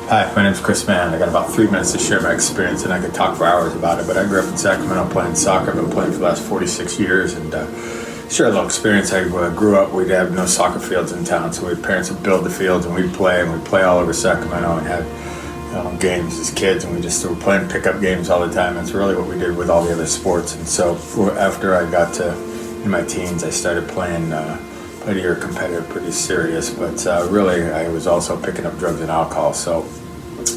Hi, my name is Chris Mann. I got about 3 minutes to share my experience, and I could talk for hours about it, but I grew up in Sacramento playing soccer. I've been playing for the last 46 years, and share a little experience. I grew up, we'd have no soccer fields in town, so parents would build the fields, and we'd play all over Sacramento and had games as kids, and we were playing pickup games all the time. That's really what we did with all the other sports. And so after I got to in my teens, I started playing pretty competitive, pretty serious, but really I was also picking up drugs and alcohol. So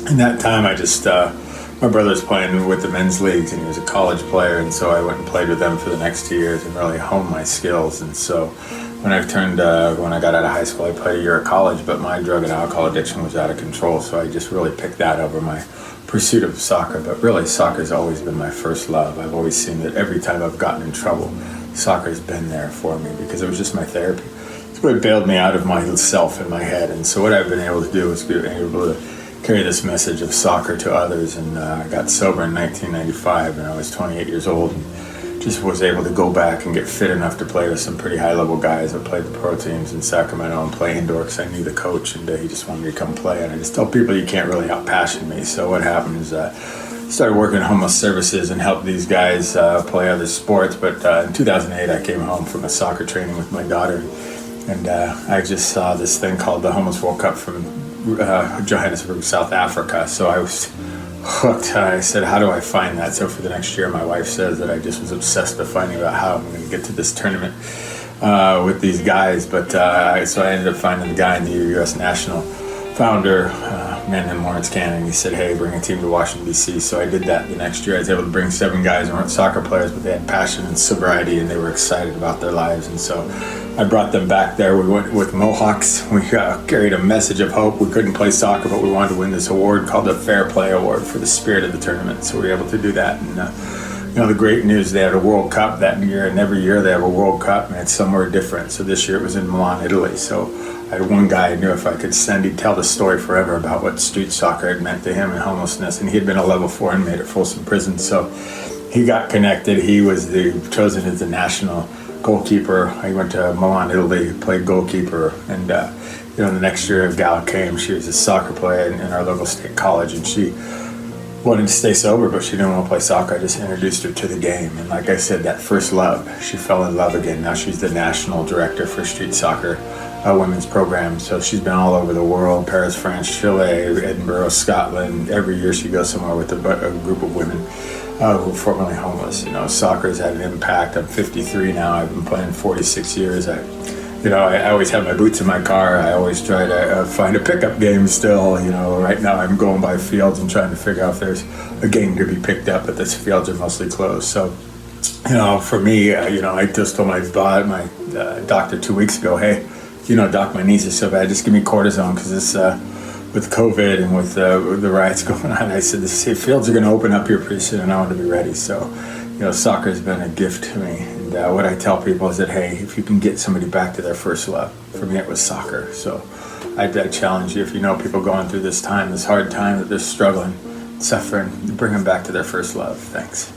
in that time, my brother was playing with the men's leagues, and he was a college player, and so I went and played with them for the next 2 years and really honed my skills. And so when I got out of high school, I played a year of college, but my drug and alcohol addiction was out of control, so I just really picked that over my pursuit of soccer. But really, soccer's always been my first love. I've always seen that every time I've gotten in trouble, soccer's been there for me because it was just my therapy. It's what bailed me out of myself in my head. And so what I've been able to do is be able to carry this message of soccer to others. And I got sober in 1995, and I was 28 years old, and just was able to go back and get fit enough to play with some pretty high-level guys. I played the pro teams in Sacramento and play indoor because I knew the coach, and he just wanted me to come play. And I just tell people you can't really out-passion me. So what happened is started working in homeless services and helped these guys play other sports. But in 2008, I came home from a soccer training with my daughter, and I just saw this thing called the Homeless World Cup from Johannesburg, South Africa. So I was hooked. I said, how do I find that? So for the next year, my wife says that I just was obsessed with finding out how I'm going to get to this tournament with these guys. But so I ended up finding the guy in the U.S. National founder, a man named Lawrence Cannon. He said, hey, bring a team to Washington, D.C. So I did that the next year. I was able to bring 7 guys who weren't soccer players, but they had passion and sobriety, and they were excited about their lives. And so I brought them back there. We went with Mohawks. We carried a message of hope. We couldn't play soccer, but we wanted to win this award called the Fair Play Award for the spirit of the tournament. So we were able to do that. And the great news, they had a World Cup that year, and every year they have a World Cup, and it's somewhere different. So this year it was in Milan, Italy. So I had one guy I knew if I could he'd tell the story forever about what street soccer had meant to him and homelessness. And he had been a level 4 inmate at Folsom Prison. So he got connected. He was chosen as the national goalkeeper. I went to Milan, Italy, played goalkeeper. And, the next year a gal came. She was a soccer player in our local state college, and she wanted to stay sober, but she didn't want to play soccer. I just introduced her to the game. And like I said, that first love, she fell in love again. Now she's the national director for street soccer women's program. So she's been all over the world, Paris, France, Chile, Edinburgh, Scotland. Every year she goes somewhere with a group of women who are formerly homeless. Soccer has had an impact. I'm 53 now. I've been playing 46 years. I always have my boots in my car. I always try to find a pickup game still. Right now I'm going by fields and trying to figure out if there's a game to be picked up, but the fields are mostly closed. So, for me, I just told my doctor 2 weeks ago, hey, doc, my knees are so bad, just give me cortisone because this, with COVID and with the riots going on, I said, the fields are going to open up here pretty soon and I want to be ready. So, soccer has been a gift to me. And what I tell people is that, hey, if you can get somebody back to their first love, for me it was soccer. So I challenge you, if you know people going through this hard time, that they're struggling, suffering, bring them back to their first love. Thanks.